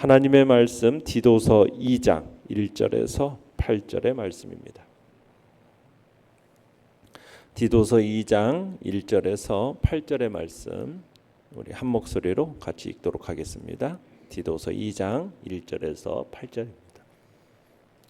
하나님의 말씀 디도서 2장 1절에서 8절의 말씀입니다. 디도서 2장 1절에서 8절의 말씀 우리 한 목소리로 같이 읽도록 하겠습니다. 디도서 2장 1절에서 8절입니다.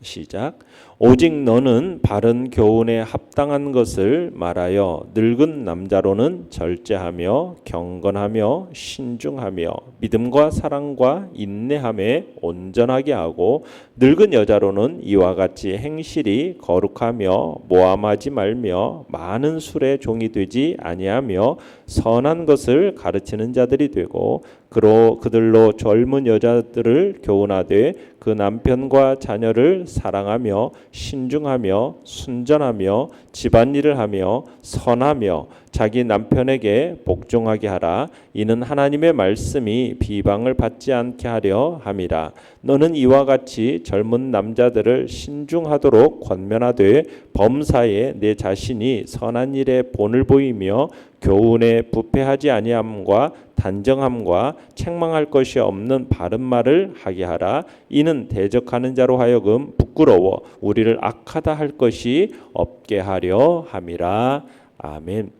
시작. 오직 너는 바른 교훈에 합당한 것을 말하여 늙은 남자로는 절제하며 경건하며 신중하며 믿음과 사랑과 인내함에 온전하게 하고 늙은 여자로는 이와 같이 행실이 거룩하며 모함하지 말며 많은 술의 종이 되지 아니하며 선한 것을 가르치는 자들이 되고 그들로 젊은 여자들을 교훈하되 그 남편과 자녀를 사랑하며 신중하며 순전하며 집안일을 하며 선하며 자기 남편에게 복종하게 하라. 이는 하나님의 말씀이 비방을 받지 않게 하려 함이라. 너는 이와 같이 젊은 남자들을 신중하도록 권면하되 범사에 내 자신이 선한 일에 본을 보이며 교훈에 부패하지 아니함과 단정함과 책망할 것이 없는 바른 말을 하게 하라. 이는 대적하는 자로 하여금 부끄러워 우리를 악하다 할 것이 없게 하려 함이라. 아멘.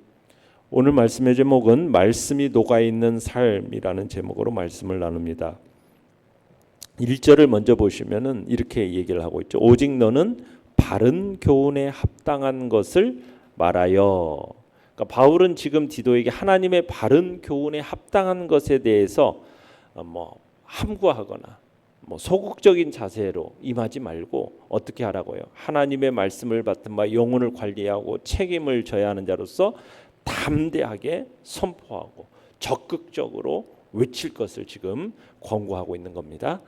오늘 말씀의 제목은 말씀이 녹아있는 삶이라는 제목으로 말씀을 나눕니다. 1절을 먼저 보시면은 이렇게 얘기를 하고 있죠. 오직 너는 바른 교훈에 합당한 것을 말하여. 그러니까 바울은 지금 디도에게 하나님의 바른 교훈에 합당한 것에 대해서 함구하거나 소극적인 자세로 임하지 말고 어떻게 하라고요? 하나님의 말씀을 받은 바 영혼을 관리하고 책임을 져야 하는 자로서 담대하게 선포하고 적극적으로 외칠 것을 지금 권고하고 있는 겁니다.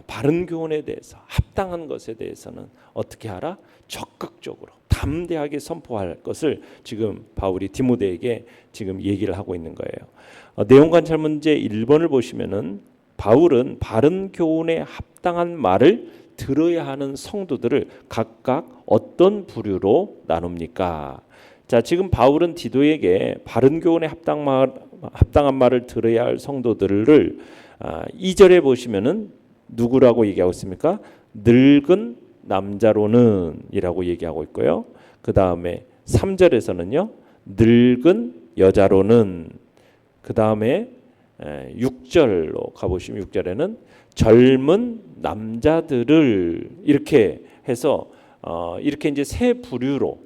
바른 교훈에 대해서 합당한 것에 대해서는 어떻게 하라? 적극적으로 담대하게 선포할 것을 지금 바울이 디모데에게 지금 얘기를 하고 있는 거예요. 내용 관찰 문제 1번을 보시면은 바울은 바른 교훈에 합당한 말을 들어야 하는 성도들을 각각 어떤 부류로 나눕니까? 자, 지금 바울은 디도에게 바른 교훈에 합당한 말을 들어야 할 성도들을 2절에 보시면은 누구라고 얘기하고 있습니까? 늙은 남자로는 이라고 얘기하고 있고요. 그 다음에 3절에서는요. 늙은 여자로는, 그 다음에 6절로 가보시면 6절에는 젊은 남자들을 이렇게 해서 이렇게 이제 세 부류로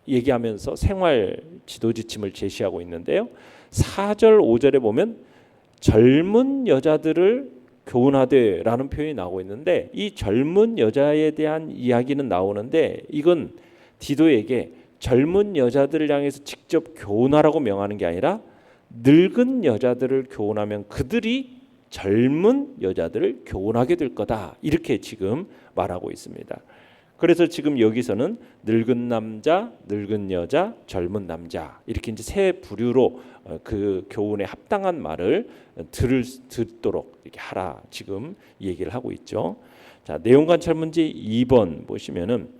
얘기하면서 생활 지도 지침을 제시하고 있는데요. 4절 5절에 보면 젊은 여자들을 교훈하되라는 표현이 나오고 있는데 이 젊은 여자에 대한 이야기는 나오는데 이건 디도에게 젊은 여자들을 향해서 직접 교훈하라고 명하는 게 아니라 늙은 여자들을 교훈하면 그들이 젊은 여자들을 교훈하게 될 거다. 이렇게 지금 말하고 있습니다. 그래서 지금 여기서는 늙은 남자, 늙은 여자, 젊은 남자 이렇게 이제 세 부류로 그 교훈에 합당한 말을 듣도록 이렇게 하라 지금 얘기를 하고 있죠. 자, 내용 관찰 문제 2번 보시면은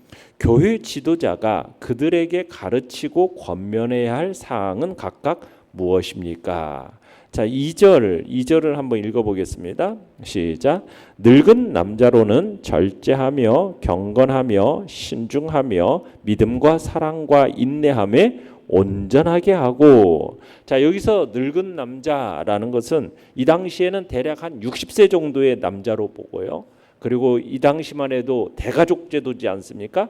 교회 지도자가 그들에게 가르치고 권면해야 할 사항은 각각 무엇입니까? 자, 2절을 한번 읽어보겠습니다. 시작. 늙은 남자로는 절제하며 경건하며 신중하며 믿음과 사랑과 인내함에 온전하게 하고. 자, 여기서 늙은 남자라는 것은 이 당시에는 대략 한 60세 정도의 남자로 보고요. 그리고 이 당시만 해도 대가족 제도지 않습니까?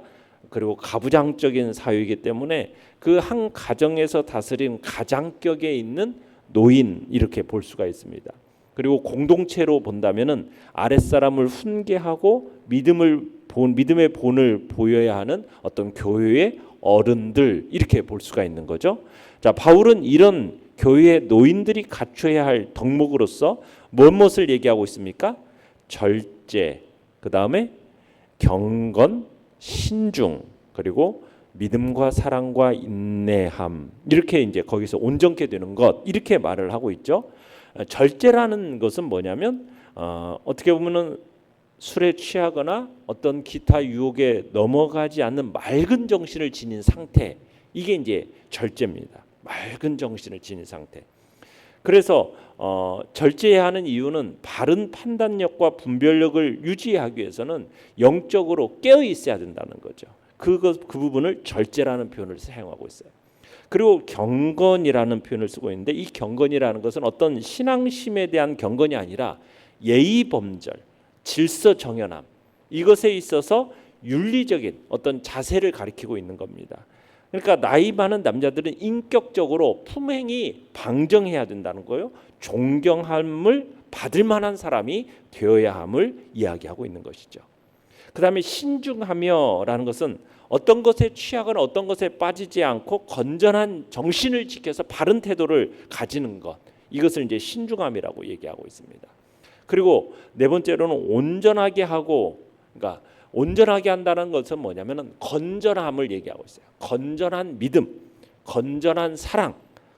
그리고 가부장적인 사회이기 때문에 그 한 가정에서 다스린 가장격에 있는 노인 이렇게 볼 수가 있습니다. 그리고 공동체로 본다면은 아랫사람을 훈계하고 믿음의 본을 보여야 하는 어떤 교회의 어른들 이렇게 볼 수가 있는 거죠. 자, 바울은 이런 교회의 노인들이 갖춰야 할 덕목으로서 무엇을 얘기하고 있습니까? 절제, 그 다음에 경건, 신중, 그리고 믿음과 사랑과 인내함 이렇게 이제 거기서 온전케 되는 것 이렇게 말을 하고 있죠. 절제라는 것은 뭐냐면 어떻게 보면은 술에 취하거나 어떤 기타 유혹에 넘어가지 않는 맑은 정신을 지닌 상태 이게 이제 절제입니다. 맑은 정신을 지닌 상태. 그래서 절제해야 하는 이유는 바른 판단력과 분별력을 유지하기 위해서는 영적으로 깨어 있어야 된다는 거죠. 그 부분을 절제라는 표현을 사용하고 있어요. 그리고 경건이라는 표현을 쓰고 있는데, 이 경건이라는 것은 어떤 신앙심에 대한 경건이 아니라 예의범절, 질서정연함, 이것에 있어서 윤리적인 어떤 자세를 가리키고 있는 겁니다. 그러니까 나이 많은 남자들은 인격적으로 품행이 방정해야 된다는 거예요. 존경함을 받을 만한 사람이 되어야 함을 이야기하고 있는 것이죠. 그 다음에 신중하며라는 것은 어떤 것에 취하거나 어떤 것에 빠지지 않고 건전한 정신을 지켜서 바른 태도를 가지는 것, 이것을 이제 신중함이라고 얘기하고 있습니다. 그리고 네 번째로는 온전하게 하고, 그러니까 온전하게 한다는 것은 뭐냐면은 건전함을 얘기하고 있어요. 건전한 믿음, 건전한 사랑,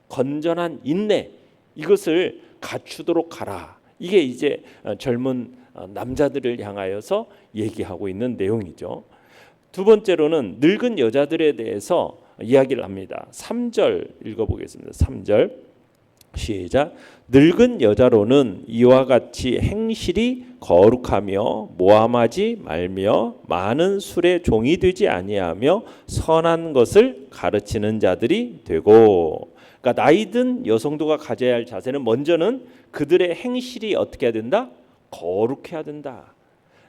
건전한 인내, 이것을 갖추도록 하라. 이게 이제 젊은 남자들을 향하여서 얘기하고 있는 내용이죠. 두 번째로는 늙은 여자들에 대해서 이야기를 합니다. 3절 읽어보겠습니다. 3절 시작. 늙은 여자로는 이와 같이 행실이 거룩하며 모함하지 말며 많은 술의 종이 되지 아니하며 선한 것을 가르치는 자들이 되고, 그러니까 나이든 여성도가 가져야 할 자세는 먼저는 그들의 행실이 어떻게 해야 된다? 거룩해야 된다.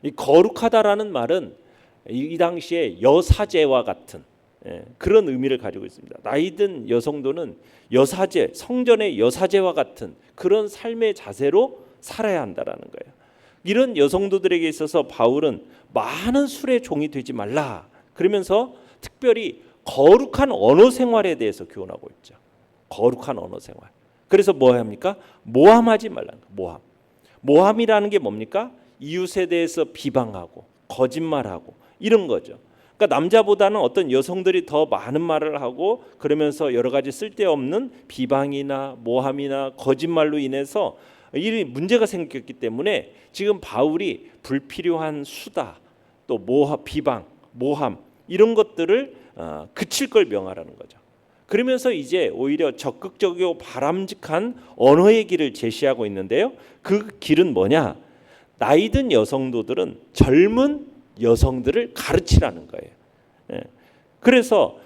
이 거룩하다라는 말은 이 당시에 여사제와 같은 그런 의미를 가지고 있습니다. 나이든 여성도는 여사제, 성전의 여사제와 같은 그런 삶의 자세로 살아야 한다라는 거예요. 이런 여성도들에게 있어서 바울은 많은 술의 종이 되지 말라, 그러면서 특별히 거룩한 언어 생활에 대해서 교훈하고 있죠. 거룩한 언어 생활. 그래서 뭐 합니까? 모함하지 말라는 거예요. 모함이라는 게 뭡니까? 이웃에 대해서 비방하고 거짓말하고 이런 거죠. 그러니까 남자보다는 어떤 여성들이 더 많은 말을 하고 그러면서 여러 가지 쓸데없는 비방이나 모함이나 거짓말로 인해서 이 문제가 생겼기 때문에 지금 바울이 불필요한 수다, 또 비방, 모함 이런 것들을 그칠 걸 명하라는 거죠. 그러면서 이제 오히려 적극적이고 바람직한 언어의 길을 제시하고 있는데요. 그 길은 뭐냐? 나이든 여성도들은 젊은 여성들을 가르치라는 거예요. 그래서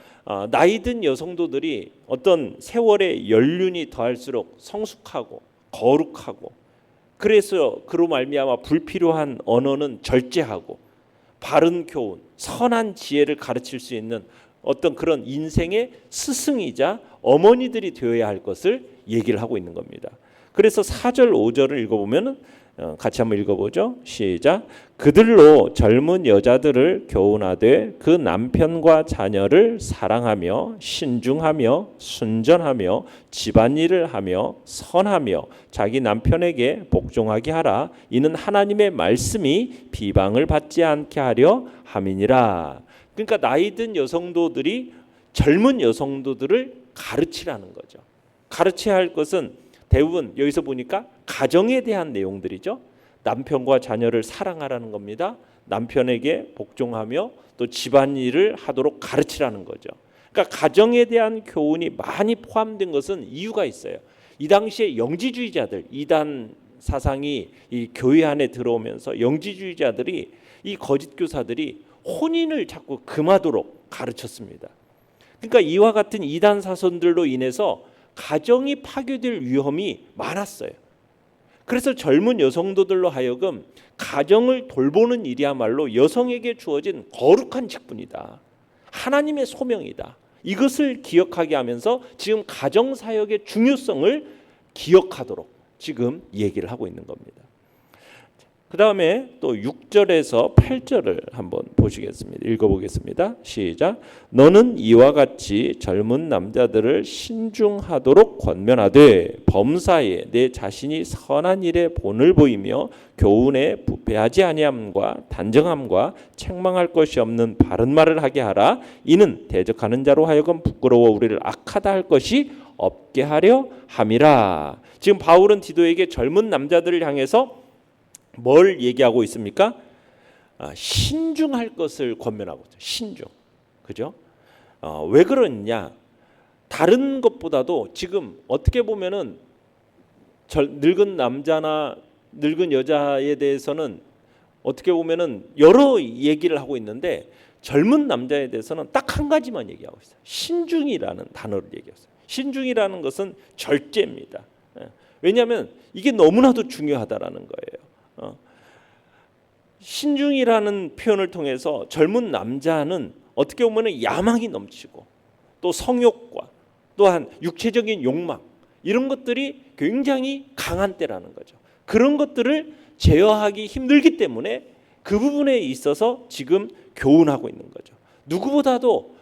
나이든 여성도들이 어떤 세월의 연륜이 더할수록 성숙하고 거룩하고, 그래서 그로 말미암아 불필요한 언어는 절제하고 바른 교훈, 선한 지혜를 가르칠 수 있는 어떤 그런 인생의 스승이자 어머니들이 되어야 할 것을 얘기를 하고 있는 겁니다. 그래서 4절 5절을 읽어보면 같이 한번 읽어보죠. 시작. 그들로 젊은 여자들을 교훈하되 그 남편과 자녀를 사랑하며 신중하며 순전하며 집안일을 하며 선하며 자기 남편에게 복종하게 하라. 이는 하나님의 말씀이 비방을 받지 않게 하려 함이니라. 그러니까 나이든 여성도들이 젊은 여성도들을 가르치라는 거죠. 가르쳐야 할 것은 대부분 여기서 보니까 가정에 대한 내용들이죠. 남편과 자녀를 사랑하라는 겁니다. 남편에게 복종하며 또 집안일을 하도록 가르치라는 거죠. 그러니까 가정에 대한 교훈이 많이 포함된 것은 이유가 있어요. 이 당시에 영지주의자들, 이단 사상이 이 교회 안에 들어오면서 영지주의자들이, 이 거짓 교사들이 혼인을 자꾸 금하도록 가르쳤습니다. 그러니까 이와 같은 이단 사선들로 인해서 가정이 파괴될 위험이 많았어요. 그래서 젊은 여성도들로 하여금 가정을 돌보는 일이야말로 여성에게 주어진 거룩한 직분이다. 하나님의 소명이다. 이것을 기억하게 하면서 지금 가정사역의 중요성을 기억하도록 지금 얘기를 하고 있는 겁니다. 그 다음에 또 6절에서 8절을 한번 보시겠습니다. 읽어보겠습니다. 시작. 너는 이와 같이 젊은 남자들을 신중하도록 권면하되 범사에 내 자신이 선한 일에 본을 보이며 교훈에 부패하지 아니함과 단정함과 책망할 것이 없는 바른 말을 하게 하라. 이는 대적하는 자로 하여금 부끄러워 우리를 악하다 할 것이 없게 하려 함이라. 지금 바울은 디도에게 젊은 남자들을 향해서 뭘 얘기하고 있습니까? 신중할 것을 권면하고 있죠. 신중, 그죠? 왜 그러냐? 다른 것보다도 지금 어떻게 보면은 늙은 남자나 늙은 여자에 대해서는 어떻게 보면은 여러 얘기를 하고 있는데 젊은 남자에 대해서는 딱 한 가지만 얘기하고 있어요. 신중이라는 단어를 얘기했어요. 신중이라는 것은 절제입니다. 왜냐하면 이게 너무나도 중요하다라는 거예요. 신중이라는 표현을 통해서 젊은 남자는 어떻게 보면 야망이 넘치고 또 성욕과 또한 육체적인 욕망 이런 것들이 굉장히 강한 때라는 거죠. 그런 것들을 제어하기 힘들기 때문에 그 부분에 있어서 지금 교훈하고 있는 거죠. 누구보다도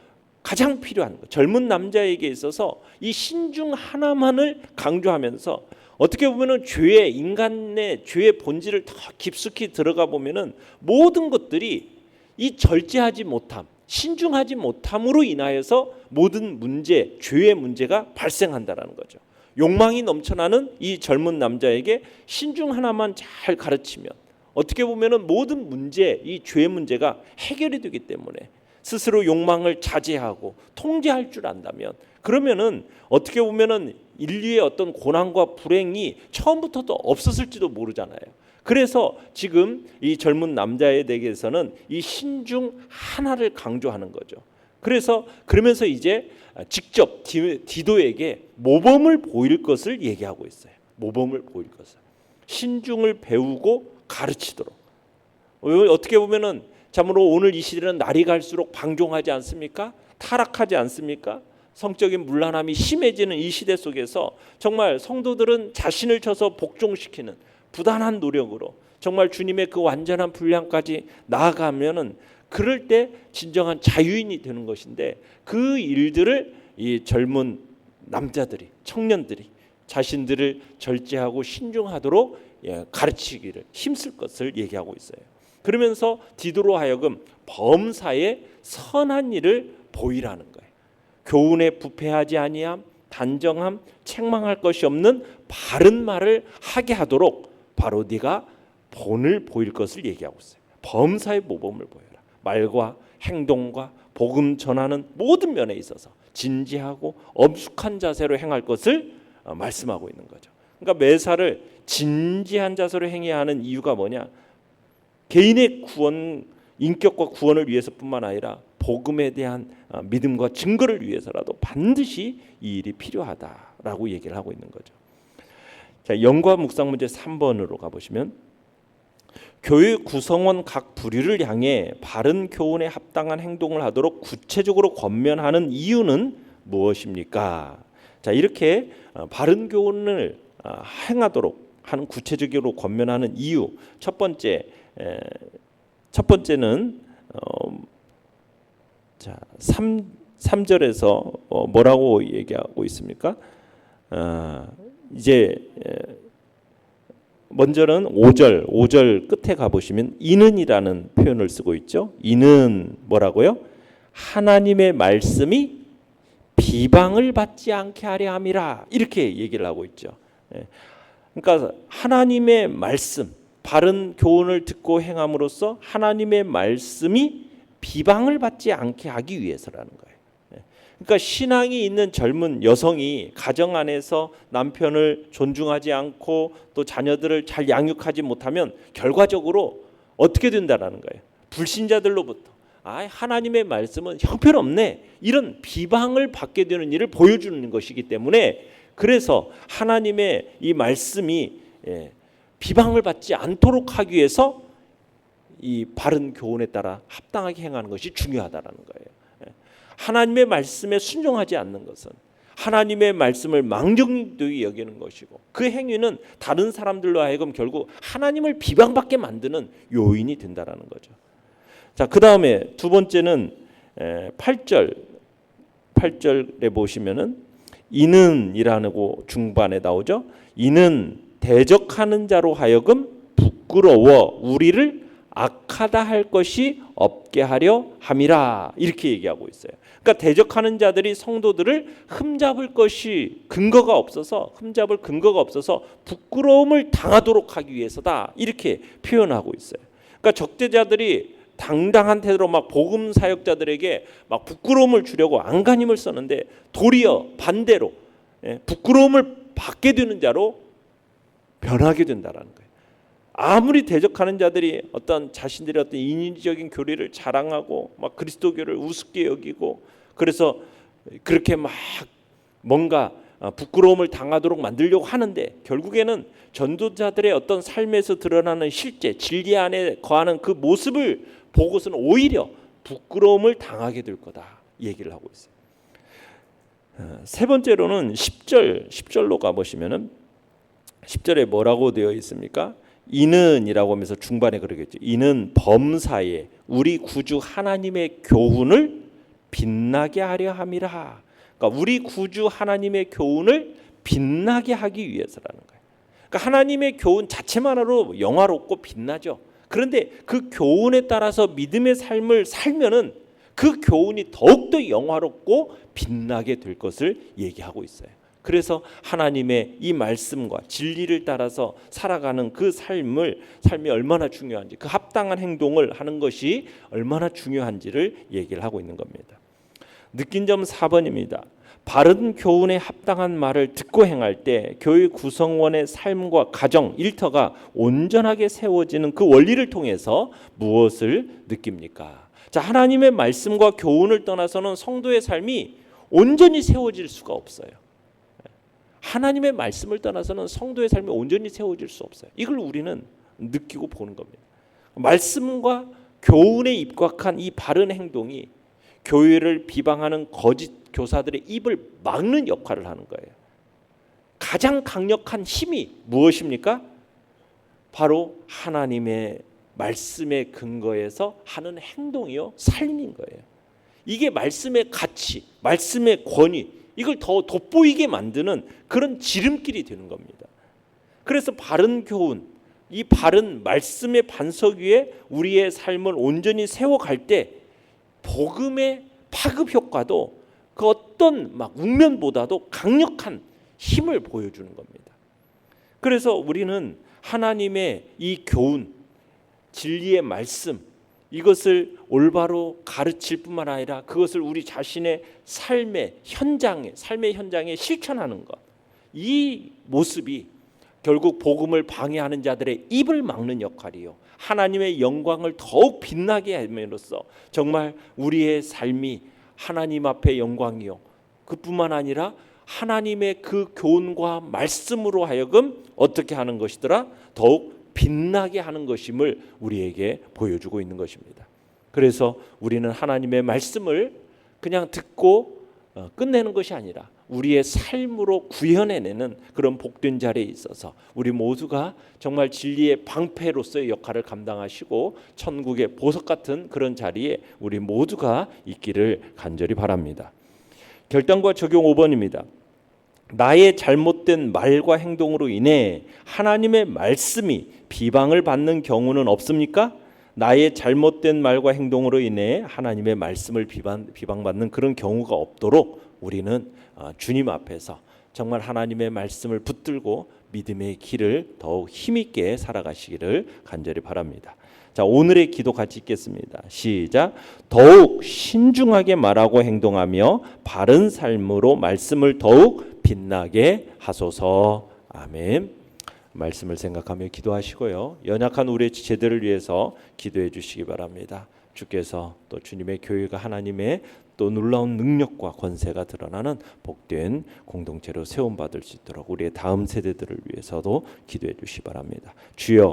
가장 필요한 거, 젊은 남자에게 있어서 이 신중 하나만을 강조하면서 어떻게 보면은 인간의 죄의 본질을 더 깊숙이 들어가 보면은 모든 것들이 이 절제하지 못함, 신중하지 못함으로 인하여서 모든 문제, 죄의 문제가 발생한다라는 거죠. 욕망이 넘쳐나는 이 젊은 남자에게 신중 하나만 잘 가르치면 어떻게 보면은 모든 문제, 이 죄의 문제가 해결이 되기 때문에 스스로 욕망을 자제하고 통제할 줄 안다면 그러면은 어떻게 보면은 인류의 어떤 고난과 불행이 처음부터도 없었을지도 모르잖아요. 그래서 지금 이 젊은 남자에 대해서는 이 신중 하나를 강조하는 거죠. 그러면서 이제 직접 디도에게 모범을 보일 것을 얘기하고 있어요. 모범을 보일 것을. 신중을 배우고 가르치도록. 어떻게 보면은 참으로 오늘 이 시대는 날이 갈수록 방종하지 않습니까? 타락하지 않습니까? 성적인 문란함이 심해지는 이 시대 속에서 정말 성도들은 자신을 쳐서 복종시키는 부단한 노력으로 정말 주님의 그 완전한 분량까지 나아가면은 그럴 때 진정한 자유인이 되는 것인데 그 일들을 이 젊은 남자들이 청년들이 자신들을 절제하고 신중하도록 가르치기를 힘쓸 것을 얘기하고 있어요. 그러면서 디도로 하여금 범사에 선한 일을 보이라는 거예요. 교훈에 부패하지 아니함, 단정함, 책망할 것이 없는 바른 말을 하게 하도록 바로 네가 본을 보일 것을 얘기하고 있어요. 범사의 모범을 보여라. 말과 행동과 복음 전하는 모든 면에 있어서 진지하고 엄숙한 자세로 행할 것을 말씀하고 있는 거죠. 그러니까 매사를 진지한 자세로 행해야 하는 이유가 뭐냐? 개인의 구원, 인격과 구원을 위해서뿐만 아니라 복음에 대한 믿음과 증거를 위해서라도 반드시 이 일이 필요하다라고 얘기를 하고 있는 거죠. 자, 영과 묵상 문제 3번으로 가보시면 교회 구성원 각 부류를 향해 바른 교훈에 합당한 행동을 하도록 구체적으로 권면하는 이유는 무엇입니까? 자, 이렇게 바른 교훈을 행하도록 하는 구체적으로 권면하는 이유 첫 번째는 자 3절에서 뭐라고 얘기하고 있습니까? 이제 먼저는 5절 끝에 가보시면 이는이라는 표현을 쓰고 있죠. 이는 뭐라고요? 하나님의 말씀이 비방을 받지 않게 하려 함이라 이렇게 얘기를 하고 있죠. 그러니까 하나님의 말씀 바른 교훈을 듣고 행함으로써 하나님의 말씀이 비방을 받지 않게 하기 위해서라는 거예요. 그러니까 신앙이 있는 젊은 여성이 가정 안에서 남편을 존중하지 않고 또 자녀들을 잘 양육하지 못하면 결과적으로 어떻게 된다라는 거예요. 불신자들로부터 하나님의 말씀은 형편없네 이런 비방을 받게 되는 일을 보여주는 것이기 때문에 그래서 하나님의 이 말씀이 비방을 받지 않도록 하기 위해서 이 바른 교훈에 따라 합당하게 행하는 것이 중요하다라는 거예요. 하나님의 말씀에 순종하지 않는 것은 하나님의 말씀을 망정되이 여기는 것이고 그 행위는 다른 사람들로 하여금 결국 하나님을 비방받게 만드는 요인이 된다라는 거죠. 자, 그 다음에 두 번째는 8절에 보시면은 이는이라고 중반에 나오죠. 이는 대적하는 자로 하여금 부끄러워 우리를 악하다 할 것이 없게 하려 함이라 이렇게 얘기하고 있어요. 그러니까 대적하는 자들이 성도들을 흠잡을 근거가 없어서 부끄러움을 당하도록 하기 위해서다 이렇게 표현하고 있어요. 그러니까 적대자들이 당당한 태도로 막 복음 사역자들에게 막 부끄러움을 주려고 안간힘을 썼는데 도리어 반대로 부끄러움을 받게 되는 자로 변하게 된다라는 거예요. 아무리 대적하는 자들이 어떤 자신들의 어떤 인위적인 교리를 자랑하고 막 그리스도교를 우습게 여기고 그래서 그렇게 막 뭔가 부끄러움을 당하도록 만들려고 하는데 결국에는 전도자들의 어떤 삶에서 드러나는 실제 진리 안에 거하는 그 모습을 보고서는 오히려 부끄러움을 당하게 될 거다 얘기를 하고 있어요. 세 번째로는 10절로 가보시면은 10절에 뭐라고 되어 있습니까? 이는이라고 하면서 중반에 그러겠죠. 이는 범사에 우리 구주 하나님의 교훈을 빛나게 하려 함이라. 그러니까 우리 구주 하나님의 교훈을 빛나게 하기 위해서라는 거예요. 그러니까 하나님의 교훈 자체만으로 영화롭고 빛나죠. 그런데 그 교훈에 따라서 믿음의 삶을 살면은 그 교훈이 더욱더 영화롭고 빛나게 될 것을 얘기하고 있어요. 그래서 하나님의 이 말씀과 진리를 따라서 살아가는 그 삶이 얼마나 중요한지, 그 합당한 행동을 하는 것이 얼마나 중요한지를 얘기를 하고 있는 겁니다. 느낀 점 4번입니다. 바른 교훈에 합당한 말을 듣고 행할 때 교회 구성원의 삶과 가정, 일터가 온전하게 세워지는 그 원리를 통해서 무엇을 느낍니까? 자, 하나님의 말씀과 교훈을 떠나서는 성도의 삶이 온전히 세워질 수가 없어요. 하나님의 말씀을 떠나서는 성도의 삶이 온전히 세워질 수 없어요. 이걸 우리는 느끼고 보는 겁니다. 말씀과 교훈에 입각한 이 바른 행동이 교회를 비방하는 거짓 교사들의 입을 막는 역할을 하는 거예요. 가장 강력한 힘이 무엇입니까? 바로 하나님의 말씀의 근거에서 하는 행동이요, 삶인 거예요. 이게 말씀의 가치, 말씀의 권위, 이걸 더 돋보이게 만드는 그런 지름길이 되는 겁니다. 그래서 바른 교훈, 이 바른 말씀의 반석 위에 우리의 삶을 온전히 세워갈 때 복음의 파급 효과도 그 어떤 막 웅면보다도 강력한 힘을 보여주는 겁니다. 그래서 우리는 하나님의 이 교훈, 진리의 말씀, 이것을 올바로 가르칠 뿐만 아니라 그것을 우리 자신의 삶의 현장에 실천하는 것, 이 모습이 결국 복음을 방해하는 자들의 입을 막는 역할이요, 하나님의 영광을 더욱 빛나게 함으로써 정말 우리의 삶이 하나님 앞에 영광이요, 그뿐만 아니라 하나님의 그 교훈과 말씀으로 하여금 어떻게 하는 것이더라? 더욱 빛나게 하는 것임을 우리에게 보여주고 있는 것입니다. 그래서 우리는 하나님의 말씀을 그냥 듣고 끝내는 것이 아니라 우리의 삶으로 구현해내는 그런 복된 자리에 있어서 우리 모두가 정말 진리의 방패로서의 역할을 감당하시고 천국의 보석 같은 그런 자리에 우리 모두가 있기를 간절히 바랍니다. 결단과 적용 5번입니다. 나의 잘못된 말과 행동으로 인해 하나님의 말씀이 비방을 받는 경우는 없습니까? 나의 잘못된 말과 행동으로 인해 하나님의 말씀을 비방받는 그런 경우가 없도록 우리는 주님 앞에서 정말 하나님의 말씀을 붙들고 믿음의 길을 더욱 힘있게 살아가시기를 간절히 바랍니다. 자, 오늘의 기도 같이 읽겠습니다. 시작. 더욱 신중하게 말하고 행동하며 바른 삶으로 말씀을 더욱 빛나게 하소서. 아멘. 말씀을 생각하며 기도하시고요. 연약한 우리의 지체들을 위해서 기도해 주시기 바랍니다. 주께서 또 주님의 교회가 하나님의 또 놀라운 능력과 권세가 드러나는 복된 공동체로 세움받을 수 있도록 우리의 다음 세대들을 위해서도 기도해 주시기 바랍니다. 주여.